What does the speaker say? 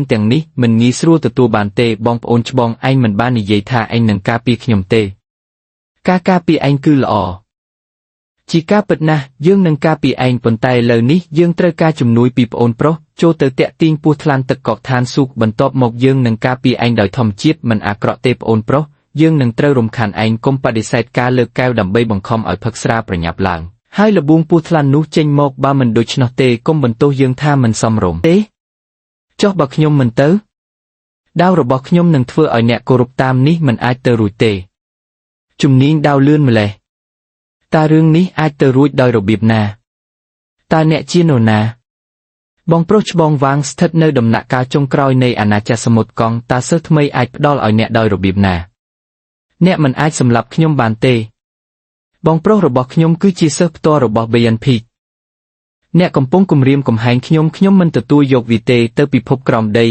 นទាំងនេះមិនងាយស្រួលទទួលបានទេបងប្អូនច្បងឯងមិនបាននិយាយថាឯងនឹងការពារខ្ញុំទេការការពារឯងគឺល្អជាការពិតណាស់យើងនឹងការពារឯងប៉ុន្តែឥឡូវនេះយើងត្រូវការជំនួយពីប្អូនប្រុសចូលទៅតាក់ទាញពស់ថ្លាន់ទឹកកកឋានស៊ូកបន្ទាប់មកយើងនឹងការពារឯងដោយធម្មជាតិមិនអាក្រក់ទេប្អូនប្រុសយើងនឹងត្រូវរំខានឯងកុំបដិសេធការលើកកែវដើម្បីបង្ខំឲ្យផឹកស្រាប្រញាប់ឡើងហើយលបួងពស់ថ្លាន់នោះចេញមកបើមិនដូច្នោះទេកុំបន្ទោសយើងថាមិនសមរម្យទេចុះបើខ្ញុំមិនទៅដាវរបស់ខ្ញុំនឹងធ្វើឲ្យអ្នកគោរពតាមនេះមិនអាចទៅរួចទេជំនាញដាវលឿនម្លេះតើរឿងនេះអាចទៅរួចដោយរបៀបណាតើអ្នកជានរណាបងប្រុសច្បងវាងស្ថិតនៅដំណាក់កាលចុងក្រោយនៃអាណាចក្រសមុទ្រកង់តើសិស្សថ្មីអាចផ្ដល់ឲ្យអ្នកដោយរបៀបណាអ្នកមិនអាចសម្លាប់ខ្ញុំបានទេបងប្រុសរបស់ខ្ញុំគឺជាសិស្សផ្ទាល់របស់ BNP អ្នកកំពុងគំរាមកំហែងខ្ញុំមិនទទួលយកវាទេទៅពិភពក្រោមដី